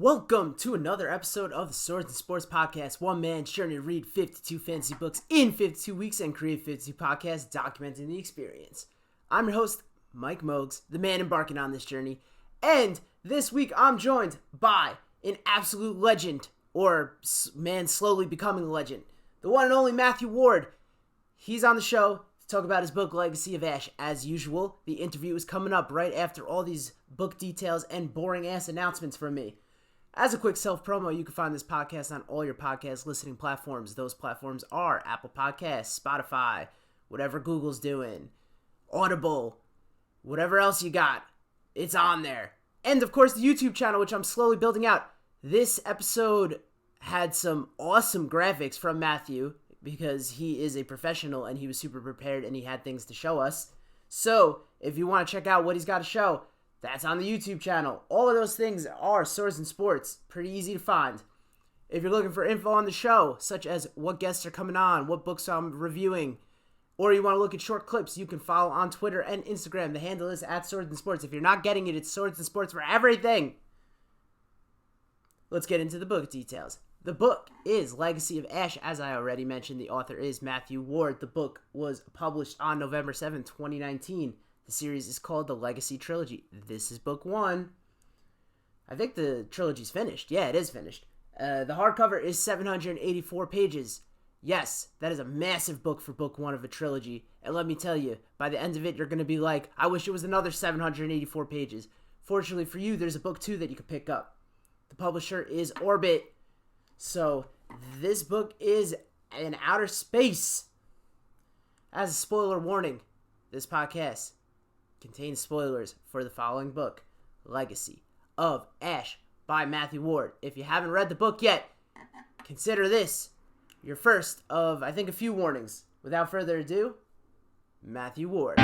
Welcome to another episode of the Swords and Sports Podcast. One man's journey to read 52 fantasy books in 52 weeks and create 52 podcasts documenting the experience. I'm your host, Mike Mogues, the man embarking on this journey. And this week I'm joined by an absolute legend, or man slowly becoming a legend, the one and only Matthew Ward. He's on the show to talk about his book, Legacy of Ash. As usual, the interview is coming up right after all these book details and boring-ass announcements from me. As a quick self-promo, you can find this podcast on all your podcast listening platforms. Those platforms are Apple Podcasts, Spotify, whatever Google's doing, Audible, whatever else you got. It's on there. And, of course, the YouTube channel, which I'm slowly building out. This episode had some awesome graphics from Matthew because he is a professional and he was super prepared and he had things to show us. So, if you want to check out what he's got to show, that's on the YouTube channel. All of those things are Swords and Sports. Pretty easy to find. If you're looking for info on the show, such as what guests are coming on, what books I'm reviewing, or you want to look at short clips, you can follow on Twitter and Instagram. The handle is @Swords and Sports. If you're not getting it, it's Swords and Sports for everything. Let's get into the book details. The book is Legacy of Ash. As I already mentioned, the author is Matthew Ward. The book was published on November 7, 2019. The series is called the Legacy Trilogy. This is book 1. I think the trilogy's finished. Yeah, it is finished. The hardcover is 784 pages. Yes, that is a massive book for book 1 of a trilogy. And let me tell you, by the end of it, you're going to be like, I wish it was another 784 pages. Fortunately for you, there's a book 2 that you can pick up. The publisher is Orbit. So, this book is in outer space. As a spoiler warning, this podcast contains spoilers for the following book, Legacy of Ash by Matthew Ward. If you haven't read the book yet, consider this your first of, I think, a few warnings. Without further ado, Matthew Ward.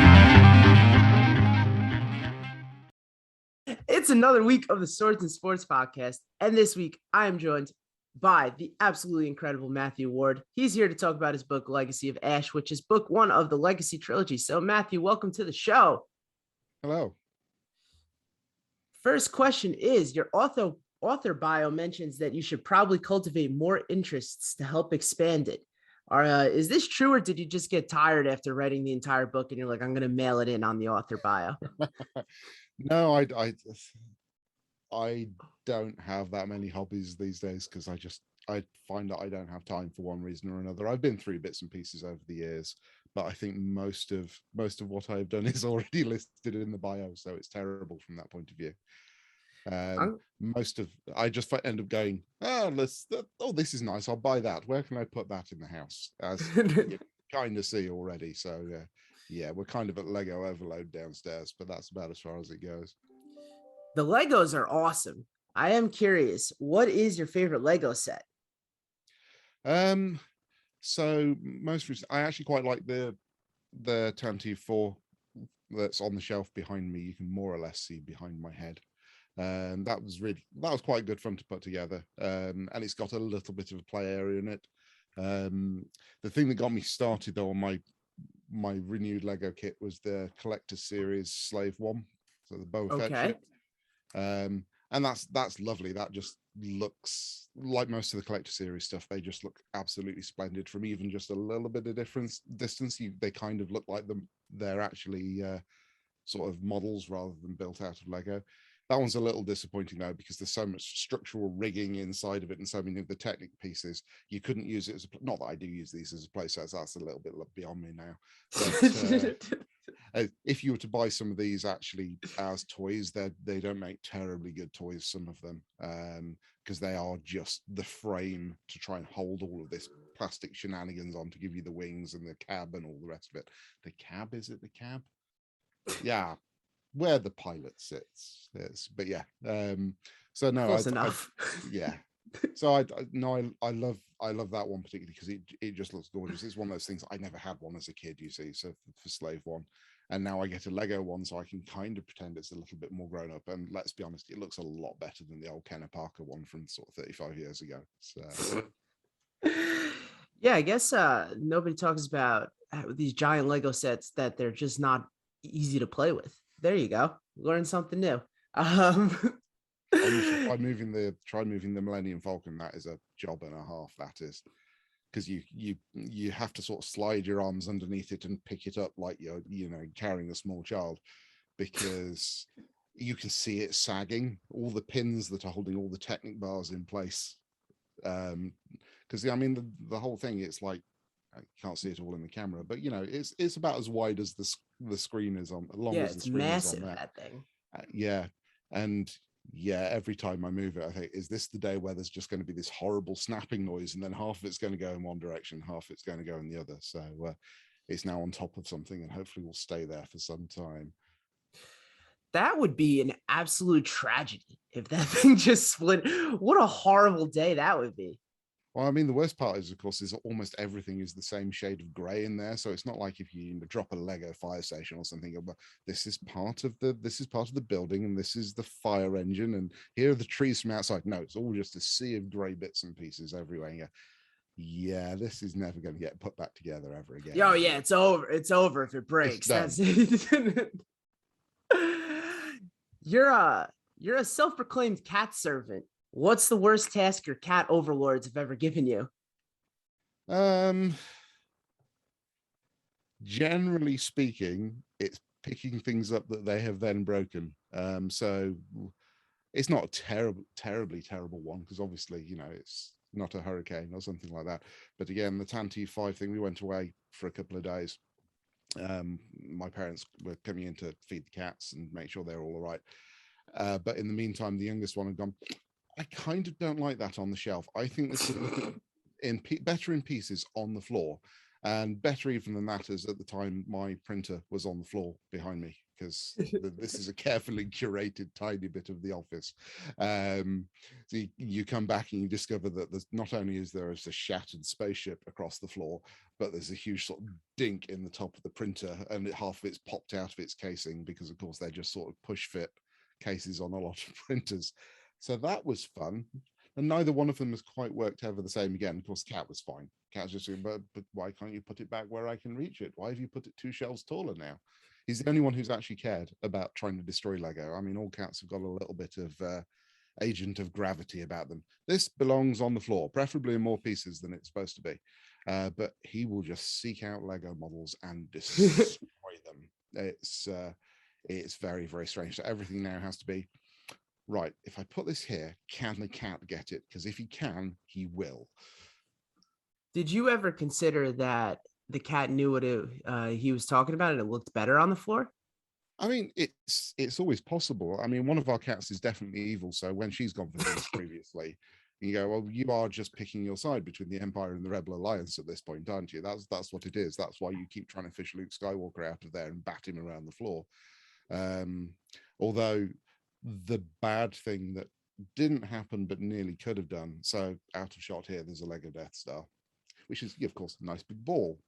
It's another week of the Swords and Sports Podcast, and this week I am joined by the absolutely incredible Matthew Ward. He's here to talk about his book, Legacy of Ash, which is book 1 of the Legacy Trilogy. So, Matthew, welcome to the show. Hello. First question is, your author bio mentions that you should probably cultivate more interests to help expand it. Is this true, or did you just get tired after writing the entire book and you're like, I'm going to mail it in on the author bio? No, I don't have that many hobbies these days because I find that I don't have time for one reason or another. I've been through bits and pieces over the years, but I think most of what I've done is already listed in the bio, so it's terrible from that point of view. I just end up going, this is nice, I'll buy that. Where can I put that in the house? As you kind of see already. So yeah, we're kind of at Lego overload downstairs, but that's about as far as it goes. The Legos are awesome. I am curious, what is your favorite Lego set? So most recently, I actually quite like the Tantive 4 that's on the shelf behind me. You can more or less see behind my head. That was quite good fun to put together. And it's got a little bit of a play area in it. The thing that got me started though on my renewed Lego kit was the Collector Series Slave 1, so the Boba Fett ship. And that's lovely. That just looks like most of the Collector Series stuff. They just look absolutely splendid from even just a little bit of distance. They kind of look like they're actually sort of models rather than built out of Lego. That one's a little disappointing though, because there's so much structural rigging inside of it and so many of the technic pieces. You couldn't use it not that I do use these as a play set, that's a little bit beyond me now. But if you were to buy some of these actually as toys, they don't make terribly good toys, some of them, because they are just the frame to try and hold all of this plastic shenanigans on to give you the wings and the cab and all the rest of it. The cab, is it the cab? Yeah. Where the pilot sits. Yes, but yeah. So no, close enough. Yeah. So I love that one particularly because it just looks gorgeous. It's one of those things. I never had one as a kid, you see. So for Slave 1, and now I get a Lego one, so I can kind of pretend it's a little bit more grown up. And let's be honest, it looks a lot better than the old Kenneth Parker one from sort of 35 years ago. So yeah, I guess nobody talks about these giant Lego sets that they're just not easy to play with. There you go. Learn something new. Honestly, try moving the Millennium Falcon. That is a job and a half. That is, because you have to sort of slide your arms underneath it and pick it up like you're carrying a small child, because you can see it sagging, all the pins that are holding all the Technic bars in place. Because I mean the whole thing, it's like, I can't see it all in the camera, but it's about as wide as the screen is on, long Yeah, as the it's screen is on massive, there. that thing. Yeah, and yeah, every time I move it, I think, is this the day where there's just going to be this horrible snapping noise, and then half of it's going to go in one direction, half it's going to go in the other. So it's now on top of something, and hopefully will stay there for some time. That would be an absolute tragedy if that thing just split. What a horrible day that would be. Well, I mean, the worst part is, of course, is almost everything is the same shade of gray in there. So it's not like if you drop a Lego fire station or something, but this is part of the building, and this is the fire engine, and here are the trees from outside. No, it's all just a sea of gray bits and pieces everywhere. Yeah, this is never going to get put back together ever again. Oh yeah, it's over. It's over if it breaks. That's it. You're a self-proclaimed cat servant. What's the worst task your cat overlords have ever given you? Generally speaking, it's picking things up that they have then broken. So it's not a terribly terrible one, because obviously, it's not a hurricane or something like that. But again, the Tantive 5 thing, we went away for a couple of days. My parents were coming in to feed the cats and make sure they're all right. But in the meantime, the youngest one had gone, I kind of don't like that on the shelf. I think this would better in pieces on the floor. And better even than that is, at the time, my printer was on the floor behind me, because this is a carefully curated tiny bit of the office. So you come back and you discover that there's not only is there a shattered spaceship across the floor, but there's a huge sort of dink in the top of the printer, and half of it's popped out of its casing, because of course they're just sort of push fit cases on a lot of printers. So that was fun. And neither one of them has quite worked ever the same again. Of course, Cat was fine. Cat's just saying, but why can't you put it back where I can reach it? Why have you put it 2 shelves taller now? He's the only one who's actually cared about trying to destroy Lego. I mean, all cats have got a little bit of agent of gravity about them. This belongs on the floor, preferably in more pieces than it's supposed to be. But he will just seek out Lego models and destroy them. It's very, very strange. So everything now has to be, right, if I put this here, can the cat get it? Because if he can, he will. Did you ever consider that the cat knew what he was talking about and it looked better on the floor? I mean, it's always possible. I mean, one of our cats is definitely evil. So when she's gone for things previously, you go, well, you are just picking your side between the Empire and the Rebel Alliance at this point, aren't you? That's what it is. That's why you keep trying to fish Luke Skywalker out of there and bat him around the floor. Although the bad thing that didn't happen but nearly could have done, so out of shot here, there's a Lego Death Star, which is, of course, a nice big ball.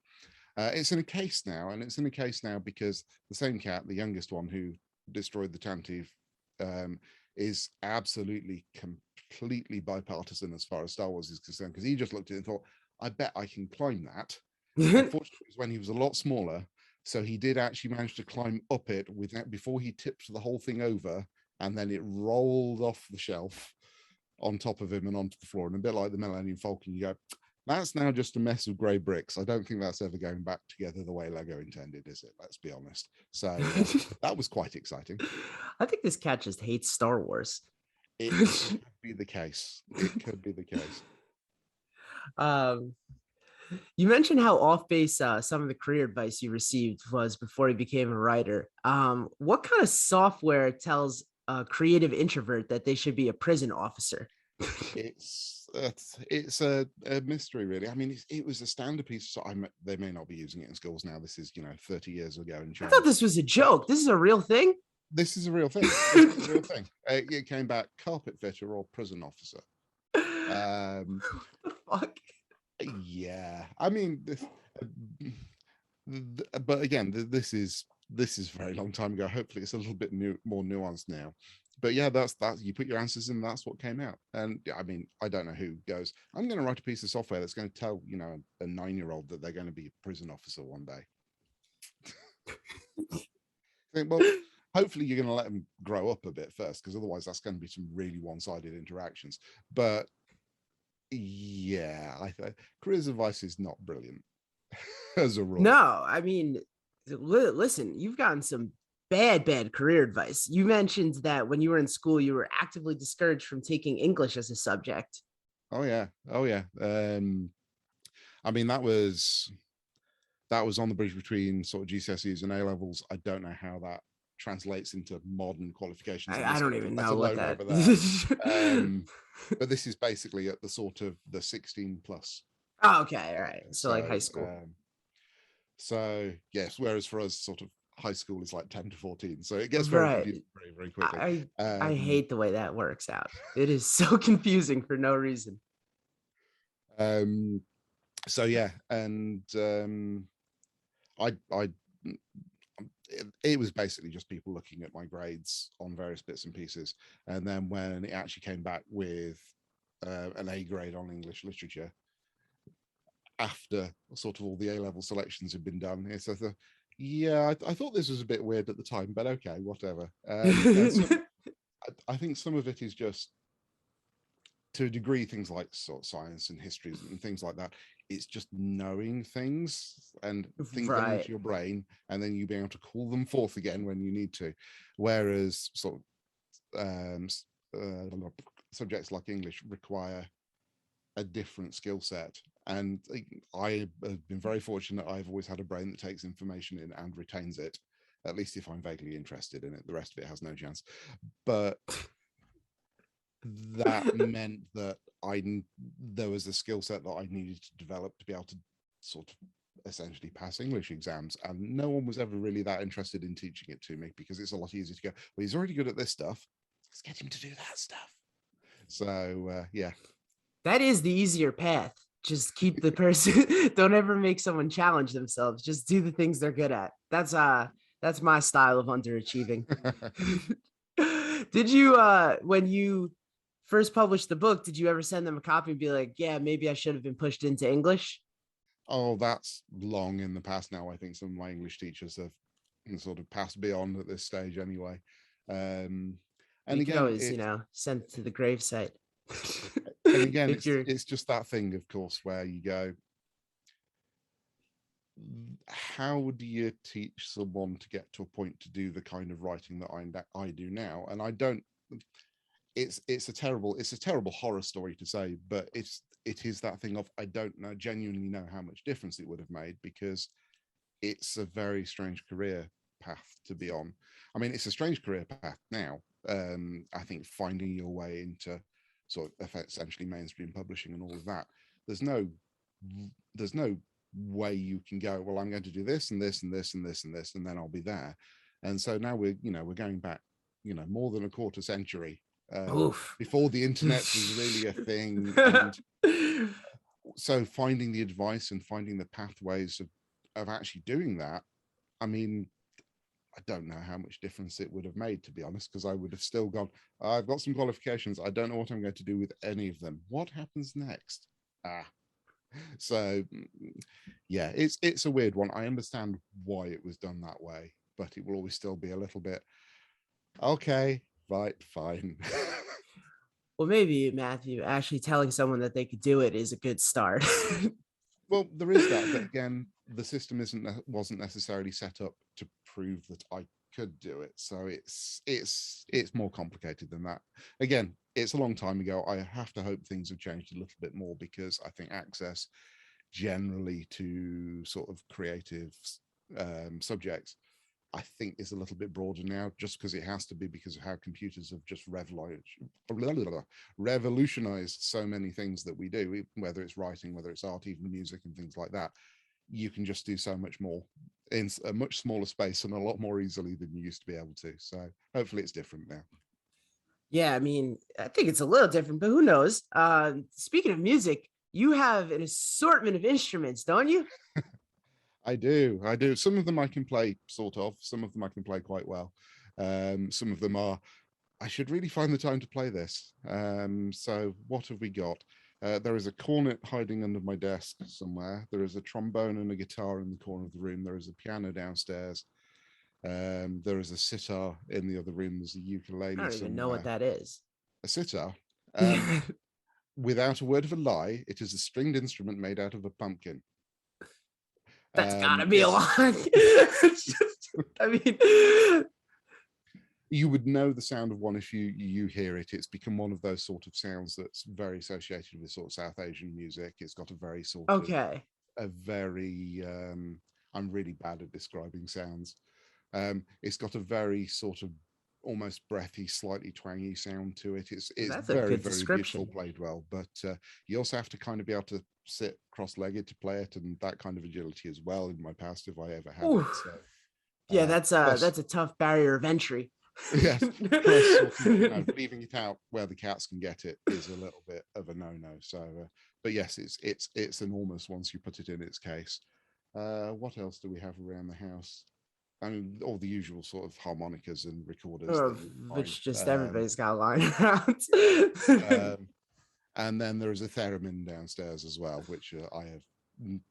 It's in a case now, and it's in a case now because the same cat, the youngest one who destroyed the Tantive, is absolutely completely bipartisan as far as Star Wars is concerned, because he just looked at it and thought, I bet I can climb that. Unfortunately, it was when he was a lot smaller, so he did actually manage to climb up it before he tipped the whole thing over, and then it rolled off the shelf on top of him and onto the floor. And a bit like the Millennium Falcon, you go, that's now just a mess of grey bricks. I don't think that's ever going back together the way Lego intended, is it? Let's be honest. So that was quite exciting. I think this cat just hates Star Wars. It could be the case. It could be the case. You mentioned how off base some of the career advice you received was before you became a writer. What kind of software tells a creative introvert that they should be a prison officer? It's a mystery, really. I mean, it was a standard piece. So they may not be using it in schools now. This is 30 years ago in China. I thought this was a joke. This is a real thing. This is a real thing. This is a real thing. It came back carpet fitter or prison officer. What the fuck? Yeah, I mean, but again, this is a very long time ago. Hopefully, it's a little bit more nuanced now. But yeah, that's you put your answers in. That's what came out. And I mean, I don't know who goes, I'm going to write a piece of software that's going to tell a 9-year-old that they're going to be a prison officer one day. Think, well, hopefully you're going to let them grow up a bit first, because otherwise that's going to be some really one-sided interactions. But yeah, careers advice is not brilliant as a rule. No, I mean, listen, you've gotten some bad career advice. You mentioned that when you were in school, you were actively discouraged from taking English as a subject. Oh yeah, oh yeah. I mean, that was on the bridge between sort of GCSEs and A levels. I don't know how that translates into modern qualifications in I this don't country, even let know what alone that. over there. But this is basically at the sort of the 16 plus. Oh, okay, all right. So like high school. So yes, whereas for us, sort of high school is like 10 to 14. So it gets very Right. confusing very quickly. I hate the way that works out. It is so confusing for no reason. So yeah, and I it was basically just people looking at my grades on various bits and pieces, and then when it actually came back with an A grade on English literature after sort of all the A-level selections had been done, it's like, yeah, I thought this was a bit weird at the time, but okay, whatever. And so, I think some of it is just, to a degree, things like sort of science and histories and things like that, it's just knowing things and things getting into Right. your brain, and then you being able to call them forth again when you need to. Whereas sort of subjects like English require a different skill set. And I have been very fortunate. I've always had a brain that takes information in and retains it, at least if I'm vaguely interested in it. The rest of it has no chance. But that meant that there was a skill set that I needed to develop to be able to sort of essentially pass English exams, and no one was ever really that interested in teaching it to me, because it's a lot easier to go, well, he's already good at this stuff, let's get him to do that stuff. So yeah, That is the easier path. Just keep the person. Don't ever make someone challenge themselves. Just do the things they're good at. That's my style of underachieving. Did you when you first published the book, did you ever send them a copy and be like, yeah, maybe I should have been pushed into English? oh, that's long in the past now. I think some of my English teachers have sort of passed beyond at this stage anyway. And You could again, always, send it to the gravesite. If you're it's just that thing, of course, where you go, how do you teach someone to get to a point to do the kind of writing that I do now? And I don't. It's a terrible horror story to say, but it is that thing of, I don't know, genuinely know how much difference it would have made, because it's a very strange career path to be on. I mean, it's a strange career path now. I think finding your way into sort of essentially mainstream publishing and all of that, there's no way you can go, well, I'm going to do this and this and this and this and this, and then I'll be there. And so now we're going back, more than a quarter century oof. before the internet was really a thing. And so finding the advice and finding the pathways of actually doing that, I mean, I don't know how much difference it would have made, to be honest, because I would have still gone, I've got some qualifications, I don't know what I'm going to do with any of them. What happens next? So yeah, it's a weird one. I understand why it was done that way, but it will always still be a little bit, okay, right, fine. Well, maybe, Matthew, actually telling someone that they could do it is a good start. Well, there is that, but again, the system wasn't necessarily set up to prove that I could do it. So it's more complicated than that. Again, it's a long time ago. I have to hope things have changed a little bit more, because I think access generally to sort of creative subjects, I think, is a little bit broader now, just because it has to be, because of how computers have just revolutionized so many things that we do, whether it's writing, whether it's art, even music and things like that. You can just do so much more in a much smaller space and a lot more easily than you used to be able to. So hopefully it's different now. Yeah, I mean, I think it's a little different, but who knows? Speaking of music, you have an assortment of instruments, don't you? I do. Some of them I can play sort of, some of them I can play quite well. Some of them are, I should really find the time to play this. So what have we got? There is a cornet hiding under my desk somewhere. There is a trombone and a guitar in the corner of the room. There is a piano downstairs. There is a sitar in the other room. There's a ukulele I don't even know what somewhere. that is. A sitar. Without a word of a lie, it is a stringed instrument made out of a pumpkin. That's gotta be a lot. I mean, you would know the sound of one if you hear it. It's become one of those sort of sounds that's very associated with sort of South Asian music. It's got a very sort of a very I'm really bad at describing sounds. It's got a very sort of almost breathy, slightly twangy sound to it. It's that's very, very beautiful, played well, but you also have to kind of be able to sit cross-legged to play it, and that kind of agility as well in my past, if I ever had it. So yeah, that's a tough barrier of entry. Yes, plus sort of, leaving it out where the cats can get it is a little bit of a no-no. So but yes, it's enormous once you put it in its case. What else do we have around the house? I mean, all the usual sort of harmonicas and recorders, which just everybody's got lying around. And then there is a theremin downstairs as well, which I have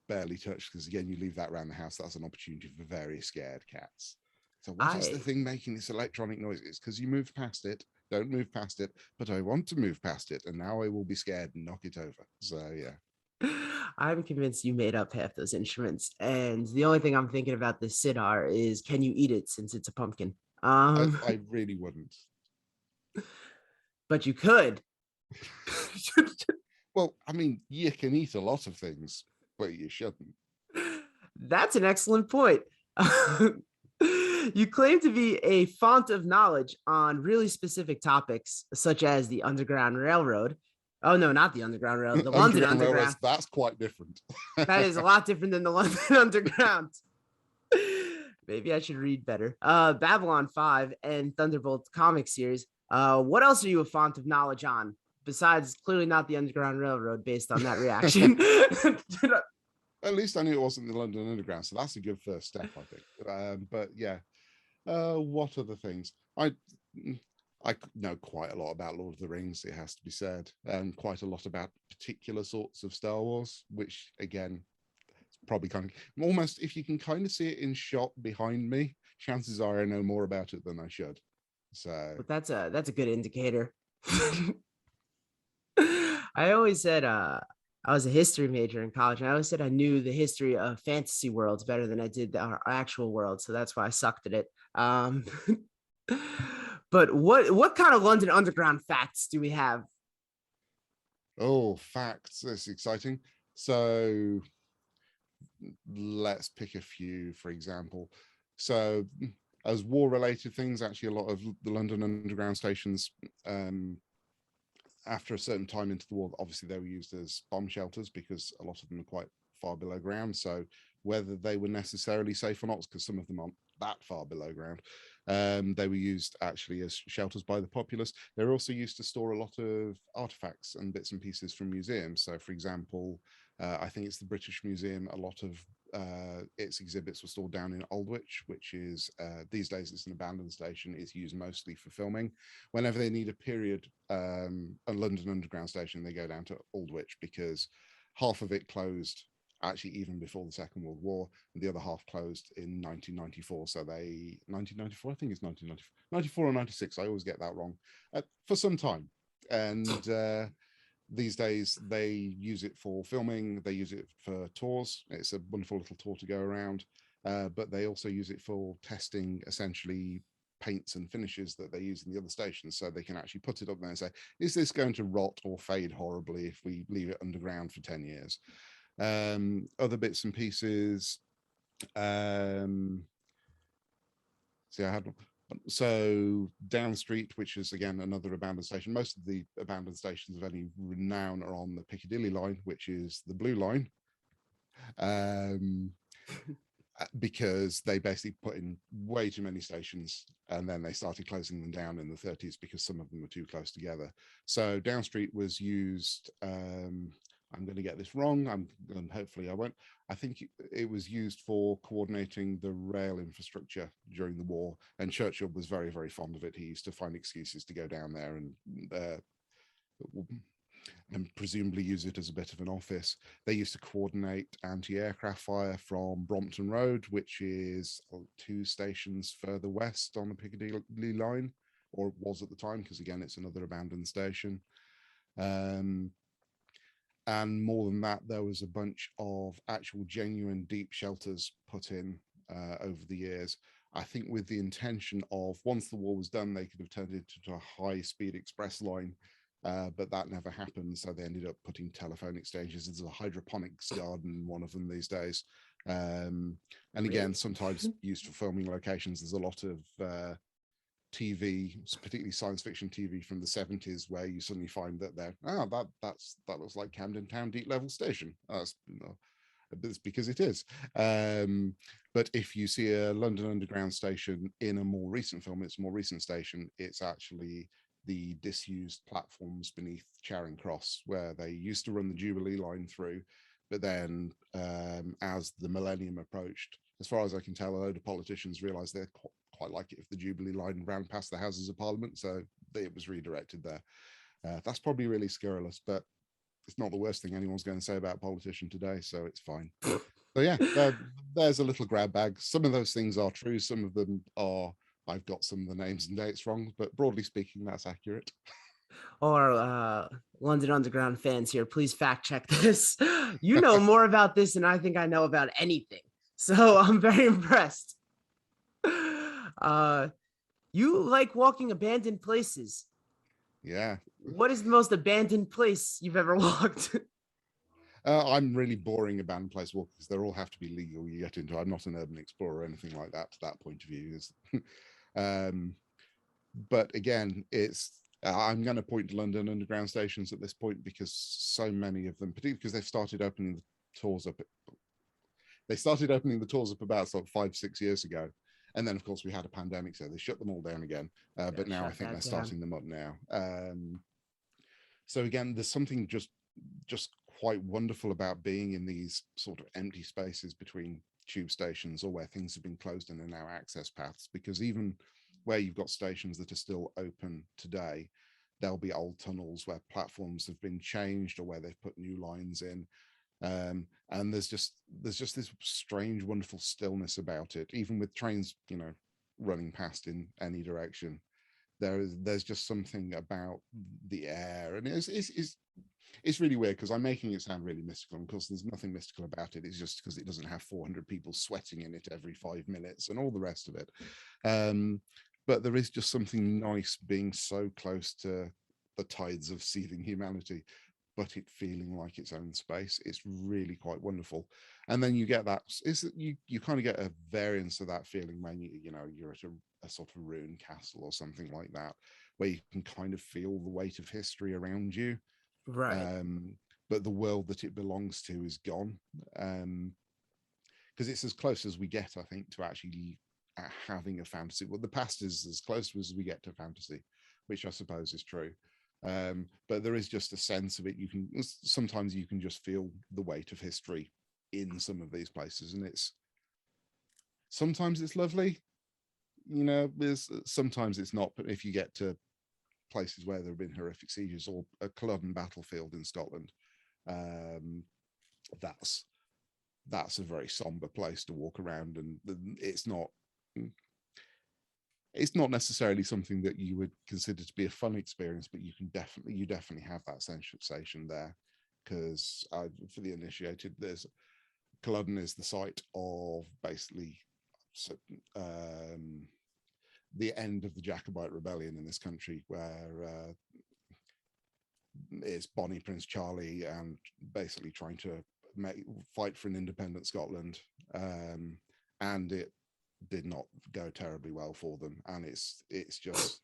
barely touched because, again, you leave that around the house, that's an opportunity for very scared cats. So what is the thing making this electronic noise? It's because you moved past it. Don't move past it, but I want to move past it, and now I will be scared and knock it over. So yeah. I'm convinced you made up half those instruments, and the only thing I'm thinking about this sitar is, can you eat it since it's a pumpkin? I really wouldn't. But you could. Well, I mean, you can eat a lot of things, but you shouldn't. That's an excellent point. You claim to be a font of knowledge on really specific topics, such as the Underground Railroad. Oh, no, not the Underground Railroad, the London Underground. That's quite different. That is a lot different than the London Underground. Maybe I should read better. Babylon 5 and Thunderbolt comic series. What else are you a font of knowledge on? Besides, clearly not the Underground Railroad, based on that reaction. At least I knew it wasn't the London Underground, so that's a good first step, I think. But yeah, what other things? I know quite a lot about Lord of the Rings, it has to be said, and quite a lot about particular sorts of Star Wars, which again, probably kind of almost, if you can kind of see it in shot behind me, chances are I know more about it than I should. So but that's a good indicator. I always said I was a history major in college, and I always said I knew the history of fantasy worlds better than I did our actual world, so that's why I sucked at it. But what kind of London Underground facts do we have? Oh, facts. That's exciting. So let's pick a few, for example. So as war-related things, actually a lot of the London Underground stations, after a certain time into the war, obviously they were used as bomb shelters because a lot of them are quite far below ground. So whether they were necessarily safe or not, because some of them aren't that far below ground, they were used actually as shelters by the populace. They're also used to store a lot of artifacts and bits and pieces from museums. So, for example, I think it's the British Museum, a lot of its exhibits were stored down in Aldwych, which is these days it's an abandoned station. It's used mostly for filming. Whenever they need a period, a London Underground station, they go down to Aldwych because half of it closed actually even before the Second World War, and the other half closed in 1994. So 1994, I think it's 1994 or 96. I always get that wrong. For some time. And these days they use it for filming, they use it for tours. It's a wonderful little tour to go around, but they also use it for testing essentially paints and finishes that they use in the other stations, so they can actually put it up there and say, is this going to rot or fade horribly if we leave it underground for 10 years? Other bits and pieces, so Down Street, which is again another abandoned station. Most of the abandoned stations of any renown are on the Piccadilly line, which is the blue line, because they basically put in way too many stations, and then they started closing them down in the 30s because some of them were too close together. So Down Street was used, I'm going to get this wrong, and hopefully I won't. I think it was used for coordinating the rail infrastructure during the war, and Churchill was very, very fond of it. He used to find excuses to go down there and and presumably use it as a bit of an office. They used to coordinate anti-aircraft fire from Brompton Road, which is 2 stations further west on the Piccadilly line, or was at the time, because again, it's another abandoned station. And more than that, there was a bunch of actual genuine deep shelters put in over the years. I think with the intention of, once the war was done, they could have turned it into a high-speed express line, but that never happened. So they ended up putting telephone exchanges. There's a hydroponics garden in one of them these days. And again, sometimes used for filming locations. There's a lot of TV, particularly science fiction TV from the 70s, where you suddenly find that that looks like Camden Town Deep Level Station. It's because it is. But if you see a London Underground station in a more recent film, it's a more recent station, it's actually the disused platforms beneath Charing Cross, where they used to run the Jubilee line through. But then as the Millennium approached, as far as I can tell, a load of politicians realised they'd quite like it if the Jubilee line ran past the Houses of Parliament, so it was redirected there. That's probably really scurrilous, but it's not the worst thing anyone's going to say about a politician today, so it's fine. So yeah, there's a little grab bag. Some of those things are true, some of them are, I've got some of the names and dates wrong, but broadly speaking, that's accurate. Or London Underground fans here, please fact check this. You know more about this than I think I know about anything, so I'm very impressed. You like walking abandoned places. Yeah. What is the most abandoned place you've ever walked? I'm really boring abandoned place walkers. They all have to be legal. You get into. I'm not an urban explorer or anything like that. To that point of view, but again, it's. I'm going to point to London Underground stations at this point because so many of them, particularly because they've started opening the tours up. They started opening the tours up about 5-6 years ago, and then of course we had a pandemic, so they shut them all down again. But now I think they're starting them up now. So again, there's something just quite wonderful about being in these sort of empty spaces between tube stations, or where things have been closed and are now access paths, because even where you've got stations that are still open today, there'll be old tunnels where platforms have been changed or where they've put new lines in. And there's just this strange, wonderful stillness about it, even with trains, running past in any direction. There's just something about the air, and it's really weird because I'm making it sound really mystical. And of course, there's nothing mystical about it. It's just because it doesn't have 400 people sweating in it every 5 minutes and all the rest of it. But there is just something nice being so close to the tides of seething humanity, but it feeling like its own space. It's really quite wonderful. And then you get that is that you kind of get a variance of that feeling when you're at a sort of ruined castle or something like that, where you can kind of feel the weight of history around you. Right. But the world that it belongs to is gone. Because it's as close as we get, I think, to actually having a fantasy. Well, the past is as close as we get to fantasy, which I suppose is true. But there is just a sense of it. Sometimes you can just feel the weight of history in some of these places, and sometimes it's lovely, sometimes it's not. But if you get to places where there have been horrific sieges, or a Culloden battlefield in Scotland, that's a very somber place to walk around, and it's not necessarily something that you would consider to be a fun experience, but you definitely have that sensation there, because for the uninitiated, Culloden is the site of basically the end of the Jacobite rebellion in this country, where it's Bonnie Prince Charlie and basically trying to fight for an independent Scotland, and it did not go terribly well for them, and it's just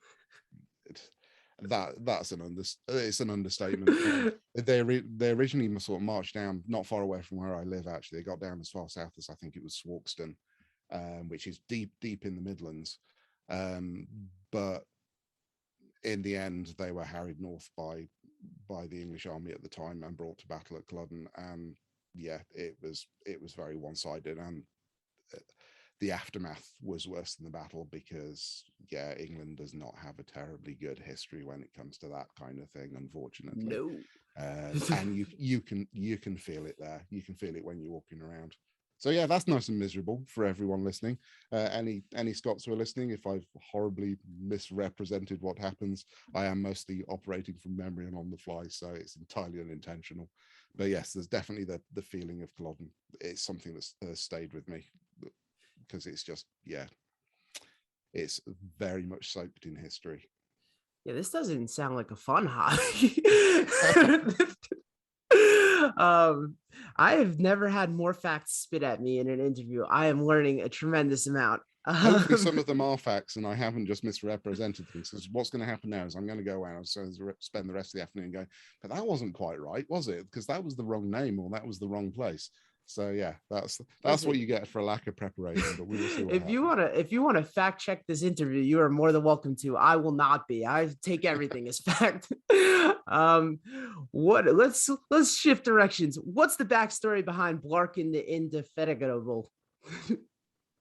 that's an understatement. They originally sort of marched down not far away from where I live. Actually, they got down as far south as I think it was Swarkston, which is deep in the Midlands, but in the end they were harried north by the English army at the time and brought to battle at Culloden, and yeah, it was very one-sided, and the aftermath was worse than the battle, because England does not have a terribly good history when it comes to that kind of thing, unfortunately. No. And you can feel it there. You can feel it when you're walking around. So yeah, that's nice and miserable for everyone listening. Any Scots who are listening, if I've horribly misrepresented what happens, I am mostly operating from memory and on the fly, so it's entirely unintentional. But yes, there's definitely the feeling of Culloden. It's something that's stayed with me, because it's just, it's very much soaked in history. Yeah, this doesn't sound like a fun hobby. I have never had more facts spit at me in an interview. I am learning a tremendous amount. Hopefully some of them are facts and I haven't just misrepresented things, because what's going to happen now is I'm going to go out and spend the rest of the afternoon going, but that wasn't quite right, was it? Because that was the wrong name, or that was the wrong place. So yeah, that's what you get for a lack of preparation. But we will see what if you wanna fact check this interview, you are more than welcome to. I will not be. I take everything as fact. Let's shift directions. What's the backstory behind Blark in the Indefinite?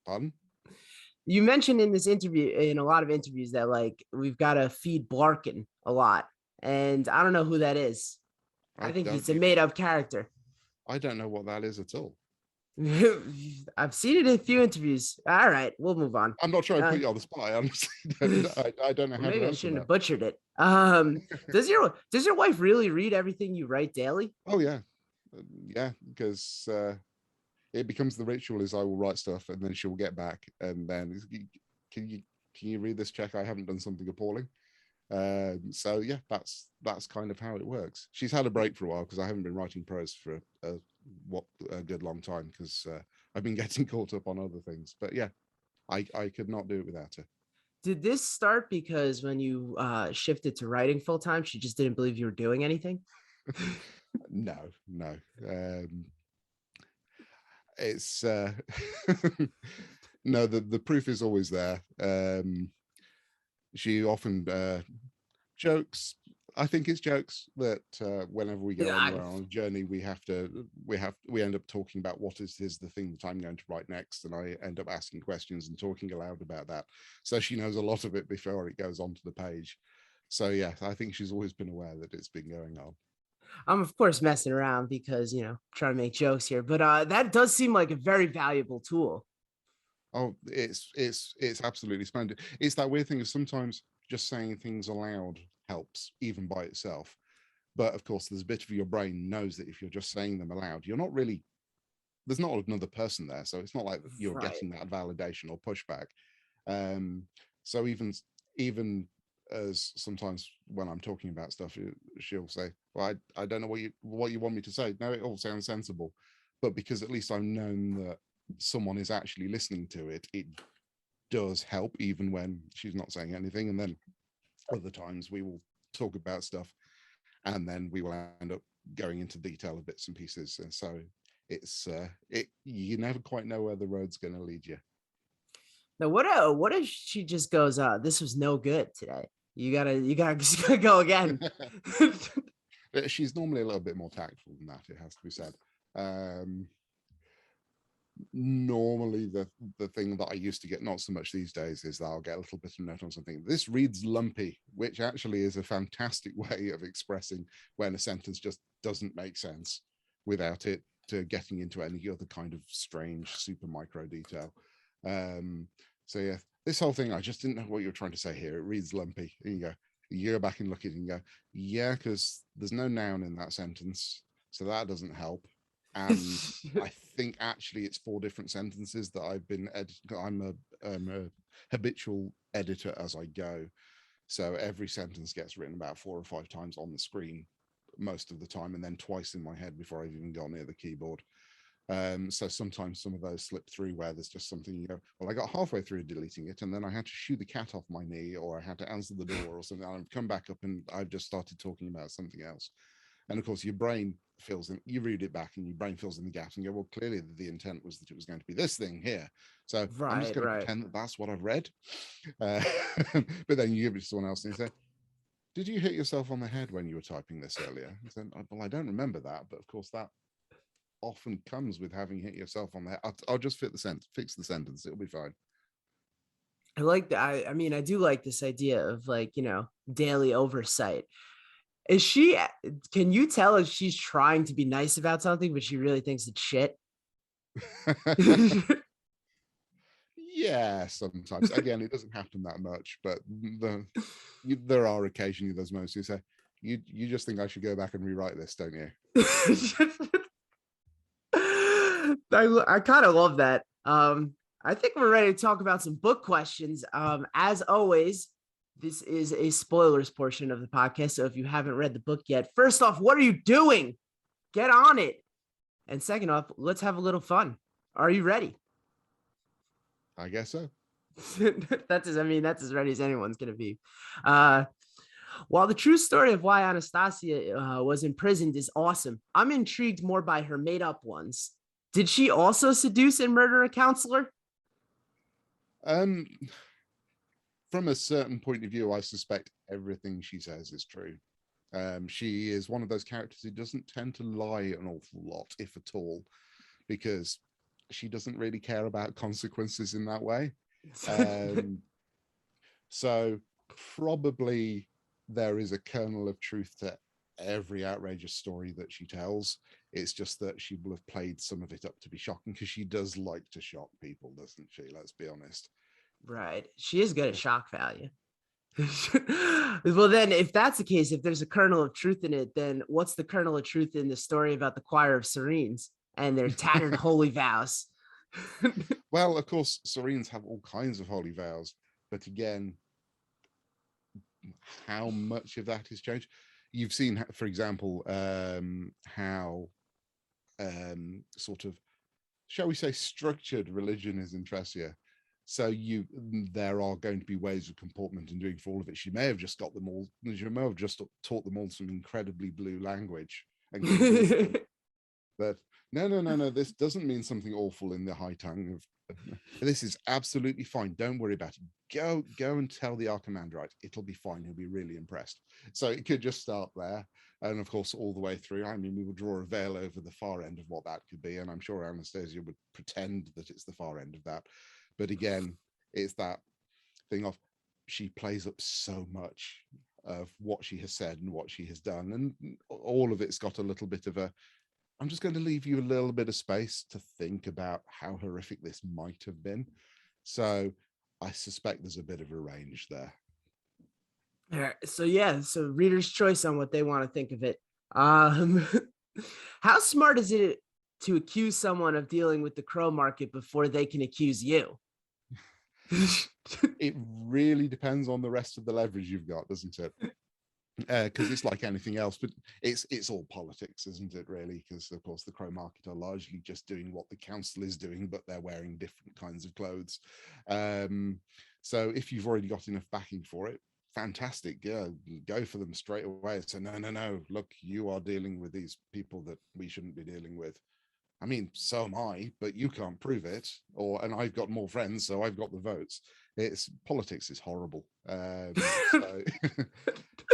Pardon? You mentioned in this interview, in a lot of interviews, that like we've got to feed Blarkin a lot, and I don't know who that is. I think it's a made-up character. I don't know what that is at all. I've seen it in a few interviews. All right, we'll move on. I'm not trying to put you on the spot. I honestly I don't know how maybe to I shouldn't have that. butchered it. Does your wife really read everything you write daily? Oh yeah, because it becomes the ritual is I will write stuff and then she'll get back and then can you read this check? I haven't done something appalling. So yeah, that's kind of how it works. She's had a break for a while because I haven't been writing prose for a good long time, because I've been getting caught up on other things. But yeah, I could not do it without her. Did this start because when you shifted to writing full time, she just didn't believe you were doing anything? No. It's no, the proof is always there. She often jokes. I think it's jokes that whenever we go anywhere on a journey, we end up talking about what is the thing that I'm going to write next, and I end up asking questions and talking aloud about that. So she knows a lot of it before it goes onto the page. So yeah, I think she's always been aware that it's been going on. I'm of course messing around because, trying to make jokes here, but that does seem like a very valuable tool. Oh, it's absolutely splendid. It's that weird thing of sometimes just saying things aloud helps even by itself. But of course, there's a bit of your brain knows that if you're just saying them aloud, you're not really, there's not another person there. So it's not like you're getting that validation or pushback. So even as sometimes when I'm talking about stuff, she'll say, well, I don't know what you want me to say. No, it all sounds sensible. But because at least I've known that someone is actually listening to it, it does help even when she's not saying anything. And then other times we will talk about stuff and then we will end up going into detail of bits and pieces. And so it's you never quite know where the road's going to lead you. Now, what if she just goes, this was no good today? You gotta go again. She's normally a little bit more tactful than that, it has to be said. Normally the thing that I used to get, not so much these days, is that I'll get a little bit of note on something. This reads lumpy, which actually is a fantastic way of expressing when a sentence just doesn't make sense without it getting into any other kind of strange super micro detail. So yeah, this whole thing, I just didn't know what you were trying to say here. It reads lumpy. And you go back and look at it and go, yeah, because there's no noun in that sentence, so that doesn't help. And I think actually it's 4 different sentences that I've been I'm a habitual editor as I go, so every sentence gets written about 4 or 5 times on the screen most of the time, and then twice in my head before I've even gone near the keyboard. So sometimes some of those slip through where there's just something, well, I got halfway through deleting it and then I had to shoo the cat off my knee, or I had to answer the door or something. I've come back up and I've just started talking about something else. And of course, your brain fills in, you read it back and your brain fills in the gaps and go, well, clearly the intent was that it was going to be this thing here. So I'm just going to pretend that that's what I've read. But then you give it to someone else and you say, did you hit yourself on the head when you were typing this earlier? I said, well, I don't remember that, but of course that often comes with having hit yourself on the head. I'll just fix the sentence. It'll be fine. I like that. I mean, I do like this idea of daily oversight. Is she, can you tell if she's trying to be nice about something, but she really thinks it's shit? Yeah, sometimes. Again, it doesn't happen that much, but there are occasionally those moments you say, you just think I should go back and rewrite this, don't you? I kind of love that. I think we're ready to talk about some book questions. As always, this is a spoilers portion of the podcast. So if you haven't read the book yet, first off, what are you doing? Get on it. And second off, let's have a little fun. Are you ready? I guess so. That's as ready as anyone's going to be. While the true story of why Anastasia was imprisoned is awesome, I'm intrigued more by her made up ones. Did she also seduce and murder a counselor? From a certain point of view, I suspect everything she says is true. She is one of those characters who doesn't tend to lie an awful lot, if at all, because she doesn't really care about consequences in that way. So probably there is a kernel of truth to every outrageous story that she tells. It's just that she will have played some of it up to be shocking, because she does like to shock people, doesn't she? Let's be honest. Right. She is good at shock value. Well, then, if that's the case, if there's a kernel of truth in it, then what's the kernel of truth in the story about the choir of Serenes and their tattered holy vows? Well, of course, Serenes have all kinds of holy vows, but again, how much of that has changed? You've seen, for example, how sort of, shall we say, structured religion is in Tressia. So there are going to be ways of comportment and doing for all of it. She may have just got them all. She may have just taught them all some incredibly blue language and convinced them. But no. This doesn't mean something awful in the high tongue of. This is absolutely fine. Don't worry about it. Go and tell the Archimandrite. It'll be fine. He'll be really impressed. So it could just start there, and of course all the way through. I mean, we would draw a veil over the far end of what that could be, and I'm sure Anastasia would pretend that it's the far end of that. But again, it's that thing of, she plays up so much of what she has said and what she has done, and all of it's got a little bit of a, I'm just going to leave you a little bit of space to think about how horrific this might have been. So I suspect there's a bit of a range there. All right. So reader's choice on what they want to think of it. How smart is it to accuse someone of dealing with the crow market before they can accuse you? It really depends on the rest of the leverage you've got, doesn't it? Because it's like anything else, but it's all politics, isn't it, really? Because of course the crow market are largely just doing what the council is doing, but they're wearing different kinds of clothes. So if you've already got enough backing for it, fantastic. Yeah, go for them straight away. So no, look, you are dealing with these people that we shouldn't be dealing with. I mean, so am I, but you can't prove it. And I've got more friends, so I've got the votes. It's politics is horrible. So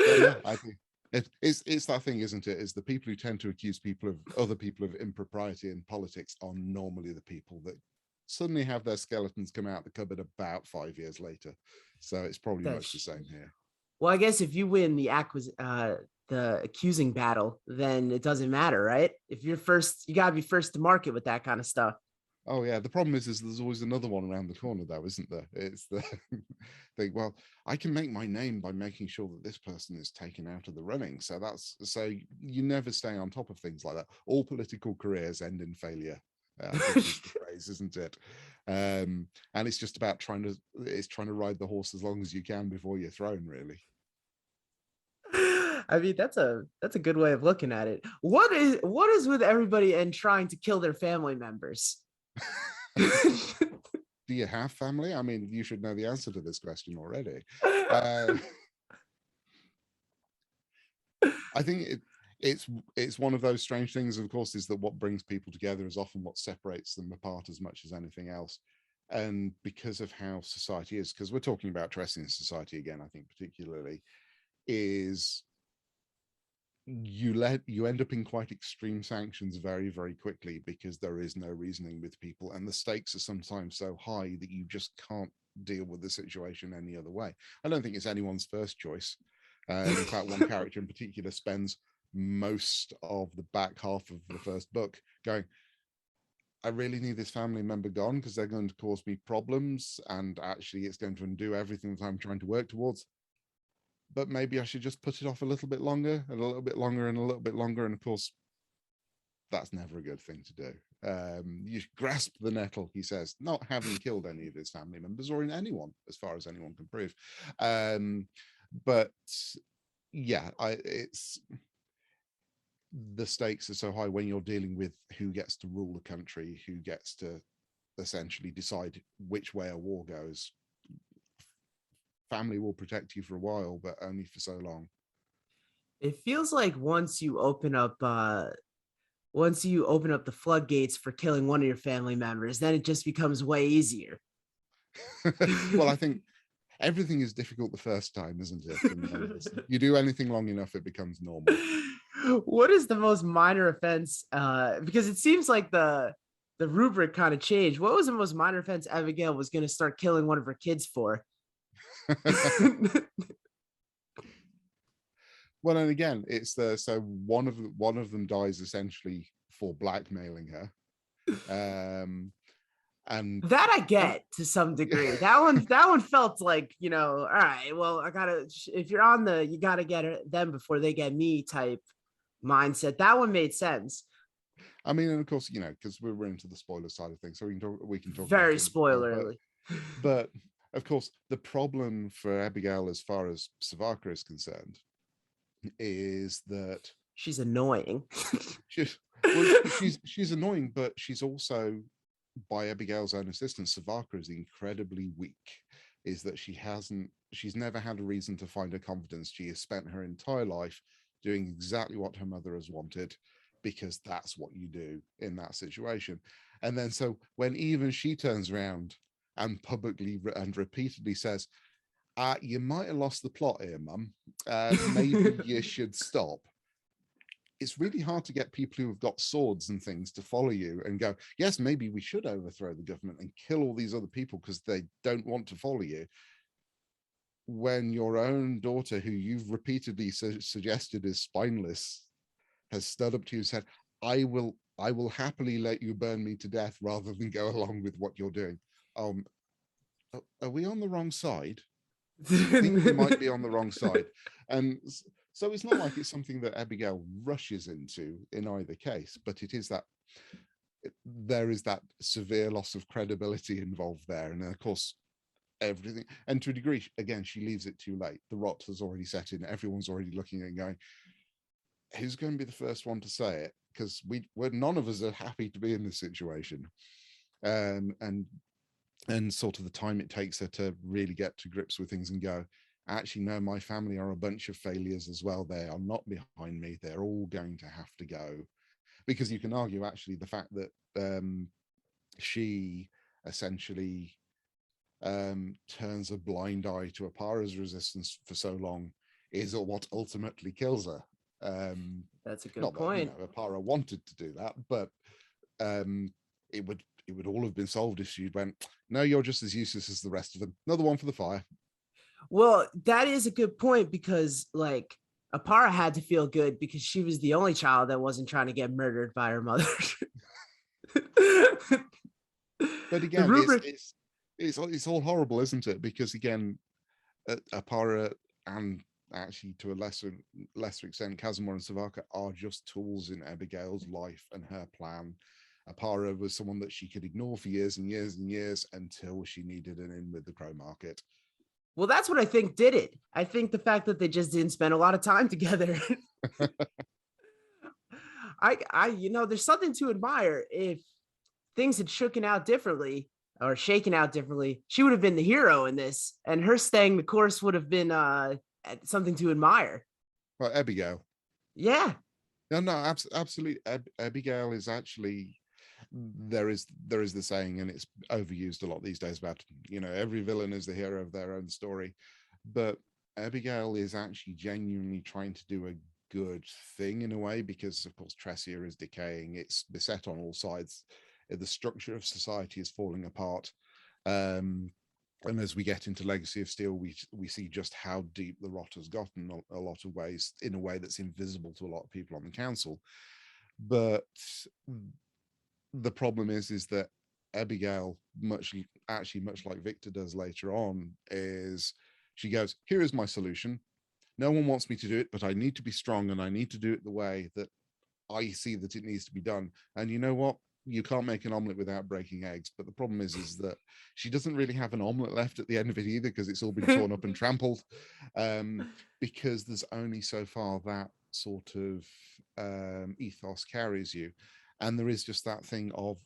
yeah, I think it's that thing, isn't it? Is the people who tend to accuse other people of impropriety in politics are normally the people that suddenly have their skeletons come out the cupboard about 5 years later. So it's probably much the same here. Well, I guess if you win the accusing battle, then it doesn't matter, right? If you're first, you gotta be first to market with that kind of stuff. Oh yeah, the problem is there's always another one around the corner, though, isn't there? It's the thing. Well, I can make my name by making sure that this person is taken out of the running. So you never stay on top of things like that. All political careers end in failure. I think is the phrase, isn't it? And it's just about trying to ride the horse as long as you can before you're thrown, really. I mean, that's a good way of looking at it. What is with everybody and trying to kill their family members? Do you have family? I mean, you should know the answer to this question already. I think it's one of those strange things, of course, is that what brings people together is often what separates them apart as much as anything else. And because of how society is, because we're talking about Tressian society again, I think particularly, is you end up in quite extreme sanctions very, very quickly, because there is no reasoning with people, and the stakes are sometimes so high that you just can't deal with the situation any other way. I don't think it's anyone's first choice. In fact, one character in particular spends most of the back half of the first book going, I really need this family member gone because they're going to cause me problems, and actually it's going to undo everything that I'm trying to work towards. But maybe I should just put it off a little bit longer and a little bit longer and a little bit longer. And of course, that's never a good thing to do. You grasp the nettle, he says, not having killed any of his family members or in anyone, as far as anyone can prove. But yeah, it's the stakes are so high when you're dealing with who gets to rule the country, who gets to essentially decide which way a war goes. Family will protect you for a while, but only for so long. It feels like once you open up the floodgates for killing one of your family members, then it just becomes way easier. Well, I think everything is difficult the first time, isn't it? You do anything long enough, it becomes normal. What is the most minor offense? Because it seems like the rubric kind of changed. What was the most minor offense Abigail was going to start killing one of her kids for? Well, and again, it's so one of them dies essentially for blackmailing her. And that I get to some degree. That one felt like, all right, well, if you're on you gotta get them before they get me type mindset. That one made sense. I mean, and of course, because we're into the spoiler side of things, so we can talk very about spoilerly. But of course, the problem for Abigail, as far as Savaka is concerned, is that she's annoying. she's annoying, but she's also, by Abigail's own assistance, Savaka is incredibly weak. Is that she's never had a reason to find her confidence. She has spent her entire life doing exactly what her mother has wanted, because that's what you do in that situation. And then so when even she turns around and publicly and repeatedly says, you might have lost the plot here, Mum. Maybe you should stop. It's really hard to get people who have got swords and things to follow you and go, yes, maybe we should overthrow the government and kill all these other people because they don't want to follow you. When your own daughter, who you've repeatedly suggested is spineless, has stood up to you and said, I will happily let you burn me to death rather than go along with what you're doing. Are we on the wrong side? I think we might be on the wrong side. And so it's not like it's something that Abigail rushes into in either case, but it is that there is that severe loss of credibility involved there. And of course, everything, and to a degree, again, she leaves it too late. The rot has already set in. Everyone's already looking and going, who's going to be the first one to say it? Because none of us are happy to be in this situation. And sort of the time it takes her to really get to grips with things and go, actually, no, my family are a bunch of failures as well. They are not behind me. They're all going to have to go. Because you can argue, actually, the fact that she essentially turns a blind eye to Apara's resistance for so long is what ultimately kills her. That's a good point. Apara wanted to do that, but it would all have been solved if she went, no, you're just as useless as the rest of them. Another one for the fire. Well, that is a good point, because like Apara had to feel good because she was the only child that wasn't trying to get murdered by her mother. But again, rubric... it's all horrible, isn't it? Because again, Apara, and actually to a lesser extent, Kazumar and Savaka, are just tools in Abigail's life and her plan. Apara was someone that she could ignore for years and years and years until she needed an in with the Crow Market. Well, that's what I think did it. I think the fact that they just didn't spend a lot of time together. There's something to admire. If things had shaken out differently, she would have been the hero in this, and her staying the course would have been something to admire. Well, Abigail. Yeah. No, absolutely. Abigail is actually, there is the saying, and it's overused a lot these days, about every villain is the hero of their own story, but Abigail is actually genuinely trying to do a good thing in a way, because of course Tressia is decaying, it's beset on all sides, the structure of society is falling apart. And as we get into Legacy of Steel, we see just how deep the rot has gotten a lot of ways, in a way that's invisible to a lot of people on the council. But the problem is that Abigail, much like Victor does later on, is she goes, here is my solution. No one wants me to do it, but I need to be strong, and I need to do it the way that I see that it needs to be done. And you know what? You can't make an omelet without breaking eggs. But the problem is that she doesn't really have an omelet left at the end of it either, because it's all been torn up and trampled. Because there's only so far that sort of ethos carries you. And there is just that thing of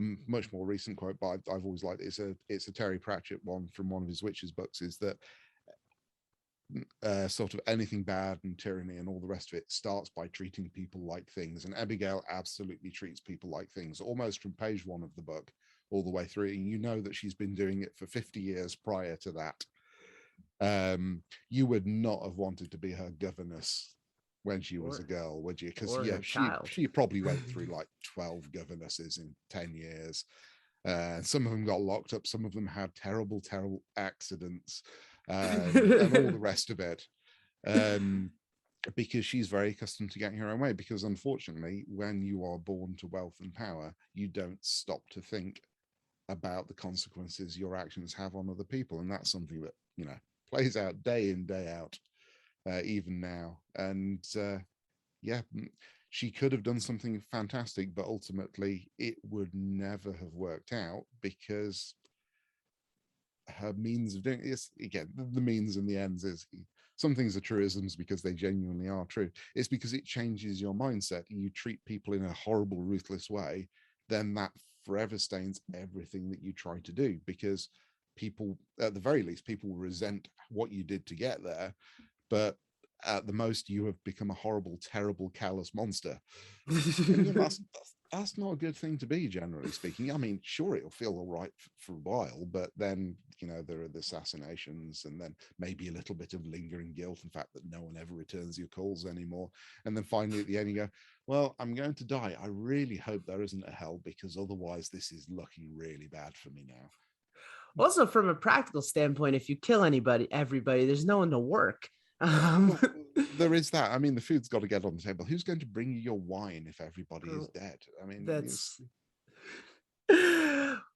a much more recent quote, but I've always liked it. It's a Terry Pratchett one from one of his Witches books, is that sort of anything bad and tyranny and all the rest of it starts by treating people like things. And Abigail absolutely treats people like things, almost from page 1 of the book all the way through. And you know that she's been doing it for 50 years prior to that. You would not have wanted to be her governess when she was a girl, would you? Because yeah, she probably went through like 12 governesses in 10 years. Some of them got locked up, some of them had terrible accidents, and all the rest of it, because she's very accustomed to getting her own way. Because unfortunately, when you are born to wealth and power, you don't stop to think about the consequences your actions have on other people. And that's something that, you know, plays out day in, day out, even now. And yeah, she could have done something fantastic, but ultimately it would never have worked out, because her means of doing this, again, the means and the ends, is some things are truisms because they genuinely are true. It's because it changes your mindset. You treat people in a horrible, ruthless way, then that forever stains everything that you try to do, because people, at the very least, people resent what you did to get there, but at the most you have become a horrible, terrible, callous monster. And you know, that's not a good thing to be, generally speaking. I mean, sure, it'll feel all right for a while, but then, you know, there are the assassinations, and then maybe a little bit of lingering guilt, in fact, that no one ever returns your calls anymore. And then finally at the end you go, well, I'm going to die. I really hope there isn't a hell, because otherwise this is looking really bad for me now. Also, from a practical standpoint, if you kill everybody, there's no one to work. Well, there is that. I mean, the food's got to get on the table. Who's going to bring you your wine if everybody is dead? I mean, that's.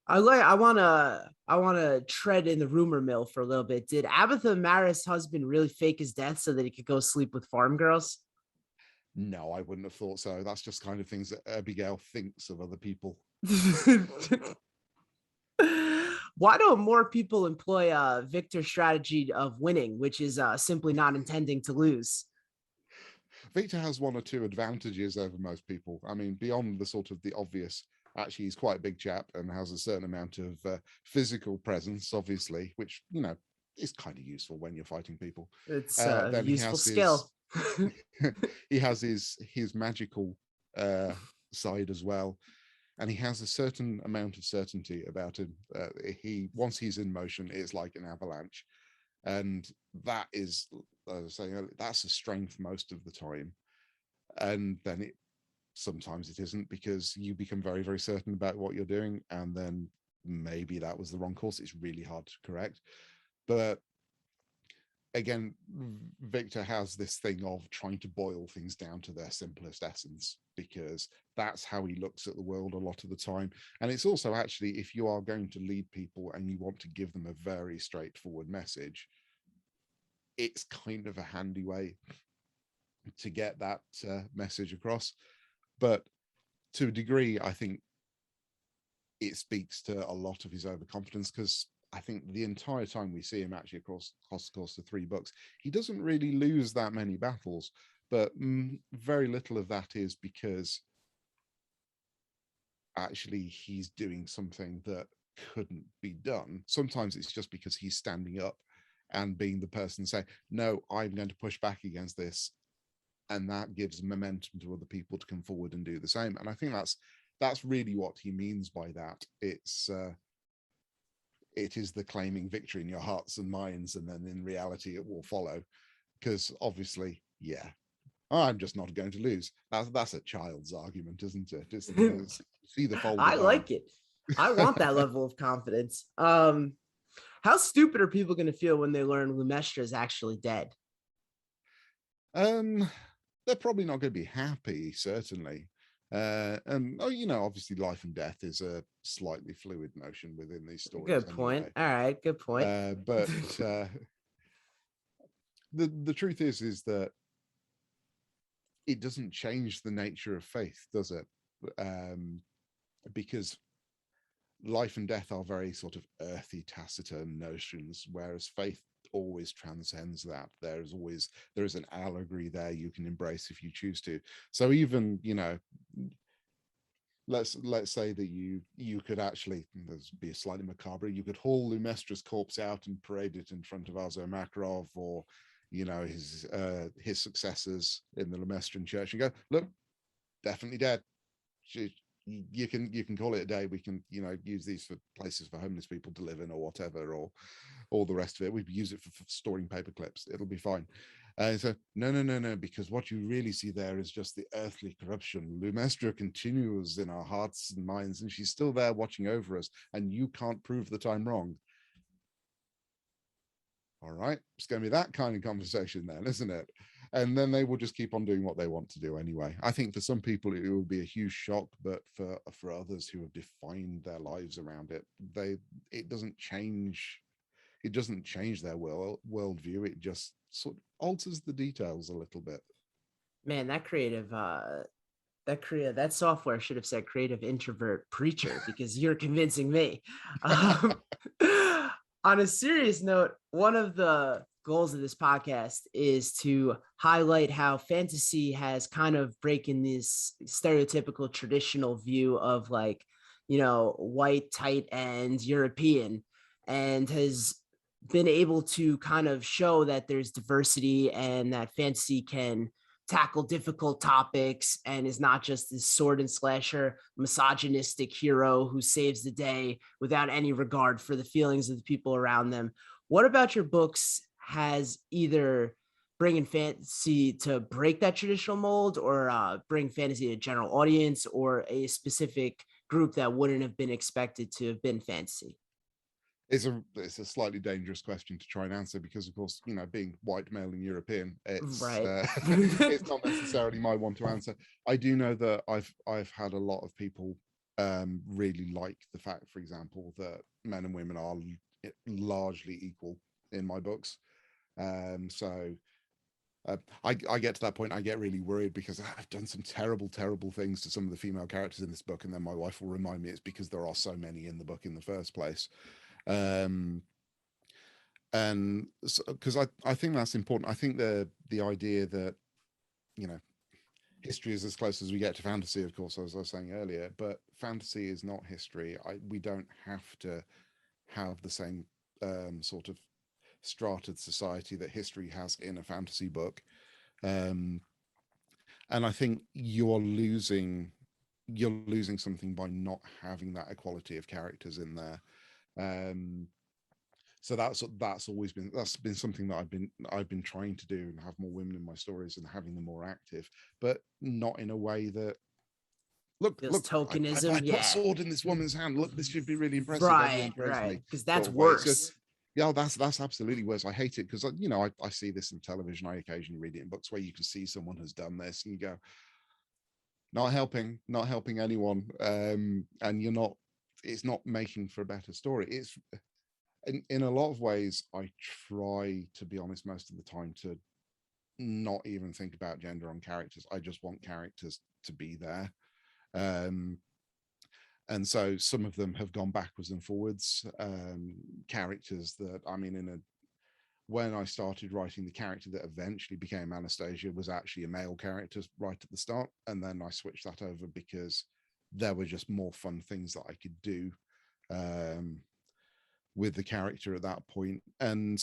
I wanna tread in the rumor mill for a little bit. Did Abatha Maris' husband really fake his death so that he could go sleep with farm girls? No, I wouldn't have thought so. That's just kind of things that Abigail thinks of other people. Why don't more people employ Victor's strategy of winning, which is simply not intending to lose? Victor has one or two advantages over most people. I mean, beyond the sort of the obvious, actually he's quite a big chap and has a certain amount of physical presence, obviously, which, you know, is kind of useful when you're fighting people. It's a useful skill. He has his magical side as well, and he has a certain amount of certainty about him. Once he's in motion, it's like an avalanche, and that is, as I was saying, that's a strength most of the time. And then sometimes it isn't, because you become very, very certain about what you're doing, and then maybe that was the wrong course. It's really hard to correct. But again, Victor has this thing of trying to boil things down to their simplest essence, because that's how he looks at the world a lot of the time. And it's also, actually, if you are going to lead people and you want to give them a very straightforward message, it's kind of a handy way to get that message across. But to a degree, I think it speaks to a lot of his overconfidence, because I think the entire time we see him actually across the course of 3 books, he doesn't really lose that many battles, but very little of that is because actually he's doing something that couldn't be done. Sometimes it's just because he's standing up and being the person saying, no, I'm going to push back against this, and that gives momentum to other people to come forward and do the same. And I think that's really what he means by that. It is the claiming victory in your hearts and minds, and then in reality it will follow, because obviously, yeah, I'm just not going to lose. That's a child's argument, isn't it? It's see the I folded arm. like it. I want that level of confidence. How stupid are people going to feel when they learn Lumestra is actually dead? They're probably not going to be happy, certainly. And obviously, life and death is a slightly fluid notion within these stories. Good point. Anyway, All right, good point. but the truth is that it doesn't change the nature of faith, does it? Because life and death are very sort of earthy, taciturn notions, whereas faith always transcends that. There is an allegory there you can embrace if you choose to. So even let's say that you could actually, there's be a slightly macabre, you could haul Lumestra's corpse out and parade it in front of Arzo Makarov, or his successors in the Lumestran church, and go, look, definitely dead. You can call it a day. We can use these for places for homeless people to live in, or whatever, or all the rest of it. We use it for storing paper clips. It'll be fine. So no, because what you really see there is just the earthly corruption. Lumestra continues in our hearts and minds, and she's still there watching over us, and you can't prove that I'm wrong. All right, it's going to be that kind of conversation then, isn't it? And then they will just keep on doing what they want to do anyway. I think for some people it will be a huge shock, but for others who have defined their lives around it, it doesn't change their worldview. It just sort of alters the details a little bit. Man, that software should have said creative introvert preacher, because you're convincing me. On a serious note, one of the goals of this podcast is to highlight how fantasy has kind of breaking this stereotypical traditional view of white, tight, and European, and has been able to kind of show that there's diversity and that fantasy can tackle difficult topics and is not just this sword and slasher misogynistic hero who saves the day without any regard for the feelings of the people around them. What about your books has either bringing fantasy to break that traditional mold, or bring fantasy to a general audience or a specific group that wouldn't have been expected to have been fantasy? It's a slightly dangerous question to try and answer, because of course, being white, male, and European, it's Right. it's not necessarily my one to answer. I do know that I've had a lot of people really like the fact, for example, that men and women are largely equal in my books. So I get to that point, I get really worried, because I've done some terrible things to some of the female characters in this book, and then my wife will remind me it's because there are so many in the book in the first place. And because I think that's important. I think the idea that history is as close as we get to fantasy, of course, as I was saying earlier, but fantasy is not history. We don't have to have the same sort of strata society that history has in a fantasy book. And I think you're losing something by not having that equality of characters in there. So that's been something that I've been trying to do, and have more women in my stories and having them more active, but not in a way that look tokenism. I put a sword in this woman's hand. Look, this should be really impressive. Right, because that's worse. That's absolutely worse. I hate it, because I see this in television. I occasionally read it in books where you can see someone has done this, and you go, not helping anyone, and it's not making for a better story. It's in a lot of ways, I try, to be honest, most of the time, to not even think about gender on characters. I just want characters to be there. And so some of them have gone backwards and forwards. Characters that, when I started writing, the character that eventually became Anastasia was actually a male character right at the start. And then I switched that over because there were just more fun things that I could do with the character at that point. And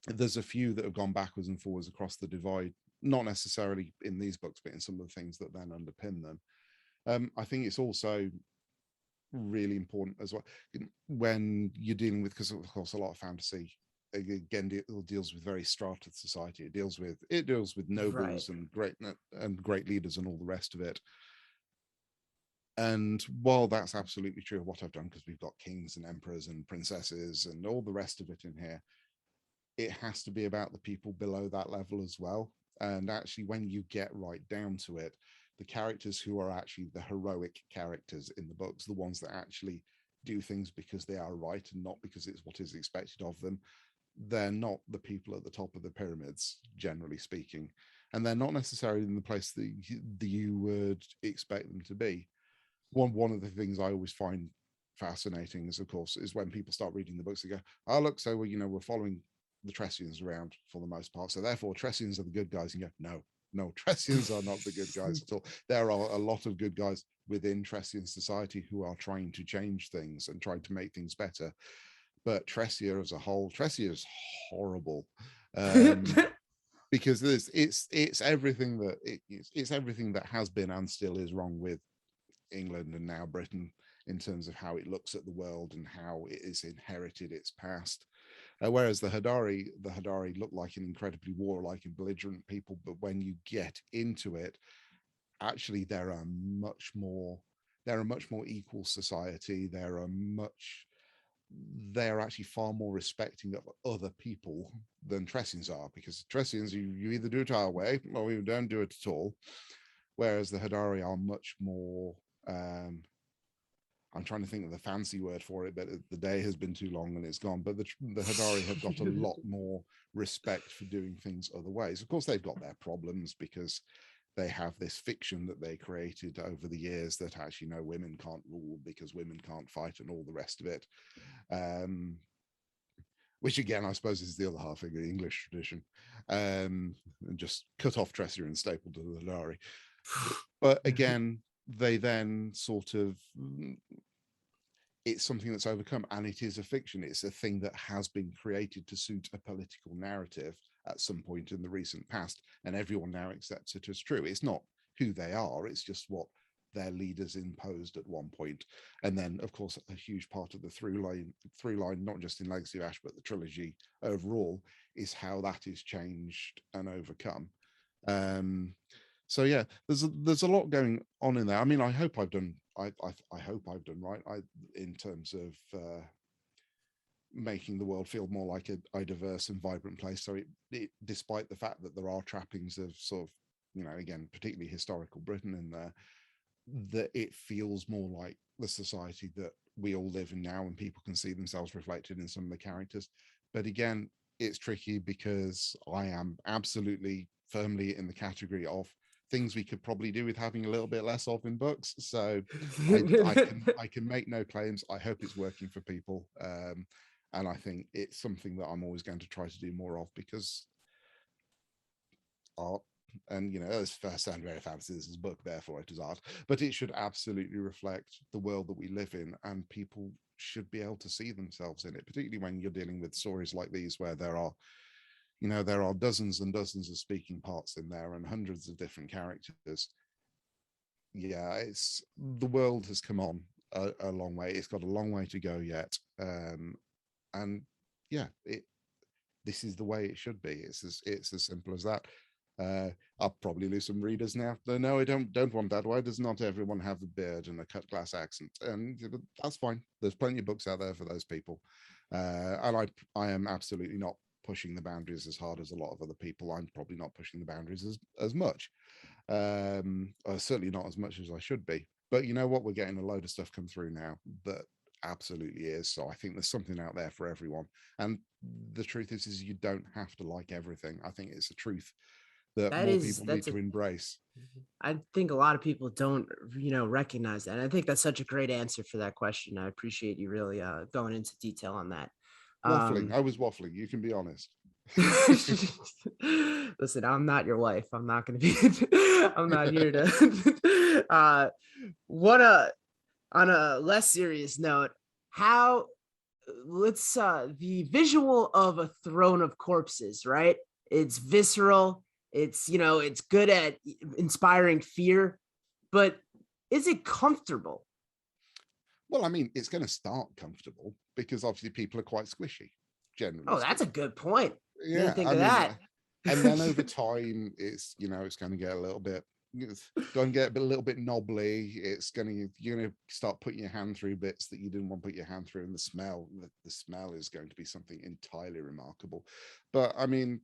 there's a few that have gone backwards and forwards across the divide, not necessarily in these books, but in some of the things that then underpin them. I think it's also really important as well when you're dealing with, because of course a lot of fantasy again, it deals with very strata society. It deals with nobles and great leaders and all the rest of it. And while that's absolutely true of what I've done, because we've got kings and emperors and princesses and all the rest of it in here, it has to be about the people below that level as well. And actually, when you get right down to it, the characters who are actually the heroic characters in the books, the ones that actually do things because they are right and not because it's what is expected of them, they're not the people at the top of the pyramids, generally speaking. And they're not necessarily in the place that you would expect them to be. One of the things I always find fascinating is, of course, is when people start reading the books, they go, oh, look, so we're following the Tressians around for the most part. So therefore, Tressians are the good guys. And you go, no, Tressians are not the good guys at all. There are a lot of good guys within Tressian society who are trying to change things and trying to make things better. But Tressia as a whole, Tressia is horrible. Because it's everything that has been and still is wrong with England and now Britain in terms of how it looks at the world and how it is inherited its past. Whereas the Hadari look like an incredibly warlike and belligerent people, but when you get into it, actually they're a much more equal society. They're actually far more respecting of other people than Tressians are, because Tressians, you either do it our way or you don't do it at all. Whereas the Hadari are much more, I'm trying to think of the fancy word for it, but the day has been too long and it's gone. But the Hadari have got a lot more respect for doing things other ways. Of course, they've got their problems because they have this fiction that they created over the years that actually no, women can't rule because women can't fight and all the rest of it. Which again, I suppose is the other half of the English tradition. And just cut off Tressia and staple to the Hadari. But again, they then sort of, it's something that's overcome, and it is a fiction. It's a thing that has been created to suit a political narrative at some point in the recent past, and everyone now accepts it as true. It's not who they are, it's just what their leaders imposed at one point. And then, of course, a huge part of the through line, not just in Legacy of Ash, but the trilogy overall, is how that is changed and overcome. So yeah, there's a lot going on in there. I mean, I hope I've done right in terms of making the world feel more like a diverse and vibrant place. So it despite the fact that there are trappings of sort of, again, particularly historical Britain in there, that it feels more like the society that we all live in now, and people can see themselves reflected in some of the characters. But again, it's tricky because I am absolutely firmly in the category of things we could probably do with having a little bit less of in books. So I can make no claims. I hope it's working for people. And I think it's something that I'm always going to try to do more of, because art, and this first sound very fancy, this is book, therefore it is art, but it should absolutely reflect the world that we live in, and people should be able to see themselves in it, particularly when you're dealing with stories like these where there are dozens and dozens of speaking parts in there and hundreds of different characters. Yeah, it's the world has come on a long way. It's got a long way to go yet. And yeah, this is the way it should be. It's as simple as that. I'll probably lose some readers now. No, I don't want that. Why does not everyone have a beard and a cut glass accent? And that's fine. There's plenty of books out there for those people. And I am absolutely not pushing the boundaries as hard as a lot of other people. I'm probably not pushing the boundaries as much. Certainly not as much as I should be. But you know what? We're getting a load of stuff come through now that absolutely is. So I think there's something out there for everyone. And the truth is you don't have to like everything. I think it's a truth that more people need to embrace. I think a lot of people don't, recognize that. And I think that's such a great answer for that question. I appreciate you really going into detail on that. Waffling. I was waffling. You can be honest. Listen, I'm not your wife. I'm not going to be, I'm not here to, on a less serious note, the visual of a throne of corpses, right? It's visceral. It's, it's good at inspiring fear, but is it comfortable? Well, I mean, it's going to start comfortable because obviously people are quite squishy. generally Oh, that's a speaking. good point. Didn't Yeah, think I of mean, that. and then over time, it's it's going to get a little bit. It's going to get a little bit knobbly. You're going to start putting your hand through bits that you didn't want to put your hand through, and the smell is going to be something entirely remarkable. But I mean,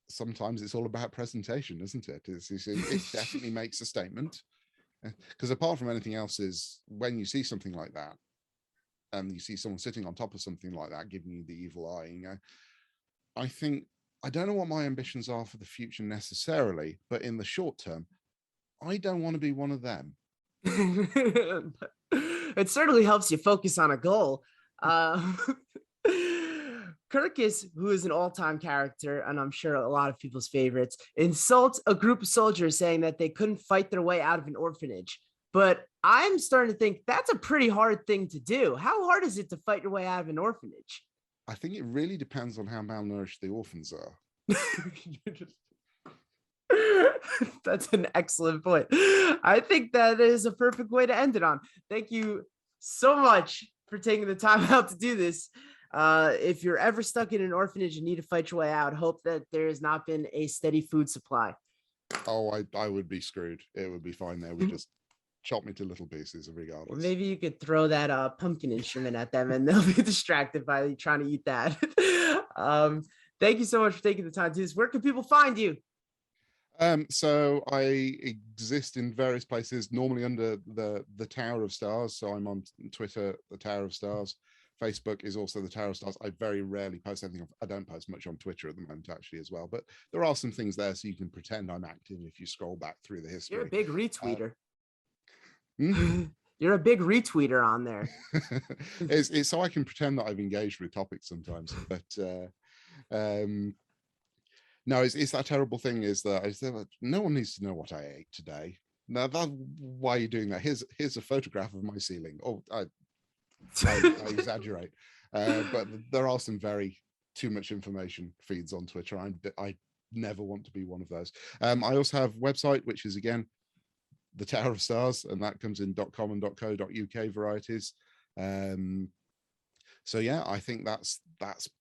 sometimes it's all about presentation, isn't it? It definitely makes a statement. Because apart from anything else, is when you see something like that, and you see someone sitting on top of something like that, giving you the evil eye, I think, I don't know what my ambitions are for the future necessarily, but in the short term, I don't want to be one of them. It certainly helps you focus on a goal. Kirkus, who is an all-time character, and I'm sure a lot of people's favorites, insults a group of soldiers saying that they couldn't fight their way out of an orphanage. But I'm starting to think that's a pretty hard thing to do. How hard is it to fight your way out of an orphanage? I think it really depends on how malnourished the orphans are. That's an excellent point. I think that is a perfect way to end it on. Thank you so much for taking the time out to do this. If you're ever stuck in an orphanage and need to fight your way out, hope that there has not been a steady food supply. Oh, I would be screwed. It would be fine. They would just chop me to little pieces regardless. Well, maybe you could throw that pumpkin instrument at them and they'll be distracted by trying to eat that. Thank you so much for taking the time to do this. Where can people find you? So I exist in various places, normally under the Tower of Stars. So I'm on Twitter, the Tower of Stars. Facebook is also the Tower of Stars. I very rarely post anything. I don't post much on Twitter at the moment, actually, as well. But there are some things there, so you can pretend I'm active if you scroll back through the history. You're a big retweeter. Hmm? You're a big retweeter on there. It's so I can pretend that I've engaged with topics sometimes. But no, it's that terrible thing is that no one needs to know what I ate today. Now, why are you doing that? Here's a photograph of my ceiling. Oh, I exaggerate, but there are some very too much information feeds on Twitter. I never want to be one of those. I also have a website, which is again the Tower of Stars, and that comes in .com and .co.uk varieties. So yeah, I think that's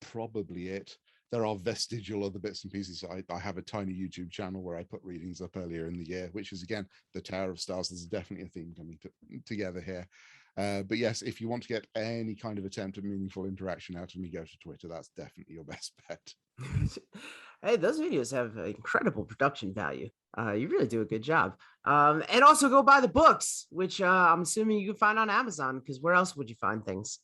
probably it. There are vestigial other bits and pieces. I have a tiny YouTube channel where I put readings up earlier in the year, which is again the Tower of Stars. There's definitely a theme coming together here. But yes, if you want to get any kind of attempt at meaningful interaction out of me, go to Twitter. That's definitely your best bet. Hey, those videos have incredible production value. You really do a good job. And also go buy the books, which I'm assuming you can find on Amazon, because where else would you find things?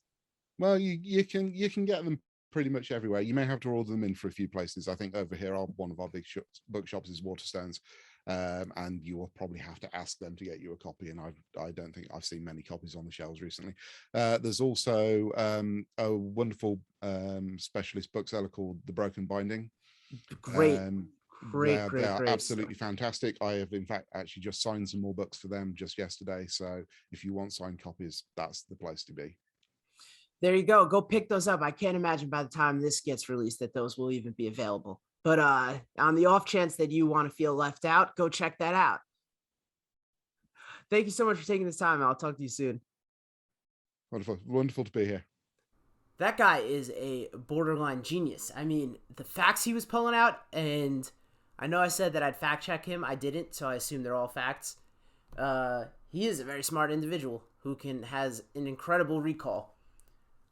Well, you can get them pretty much everywhere. You may have to order them in for a few places. I think over here, one of our big bookshops is Waterstones, and you will probably have to ask them to get you a copy. And I don't think I've seen many copies on the shelves recently. There's also a wonderful specialist bookseller called The Broken Binding. Great. They Great are absolutely stuff. fantastic. I have in fact actually just signed some more books for them just yesterday. So if you want signed copies, that's the place to be. There you go. Go pick those up. I can't imagine by the time this gets released that those will even be available. But on the off chance that you want to feel left out, go check that out. Thank you so much for taking this time. I'll talk to you soon. Wonderful to be here. That guy is a borderline genius. I mean, the facts he was pulling out, and I know I said that I'd fact check him. I didn't, so I assume they're all facts. He is a very smart individual who has an incredible recall.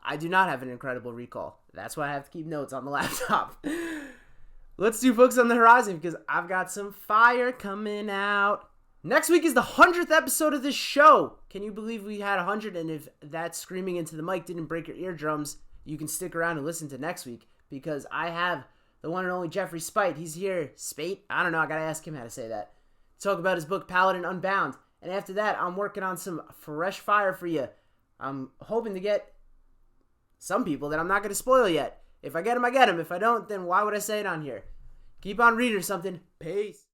I do not have an incredible recall. That's why I have to keep notes on the laptop. Let's do Books on the Horizon, because I've got some fire coming out. Next week is the 100th episode of this show. Can you believe we had 100? And if that screaming into the mic didn't break your eardrums, you can stick around and listen to next week, because I have the one and only Jeffrey Spite. He's here. Spate? I don't know. I got to ask him how to say that. Talk about his book, Paladin Unbound. And after that, I'm working on some fresh fire for you. I'm hoping to get some people that I'm not going to spoil yet. If I get them, I get them. If I don't, then why would I say it on here? Keep on reading or something. Peace.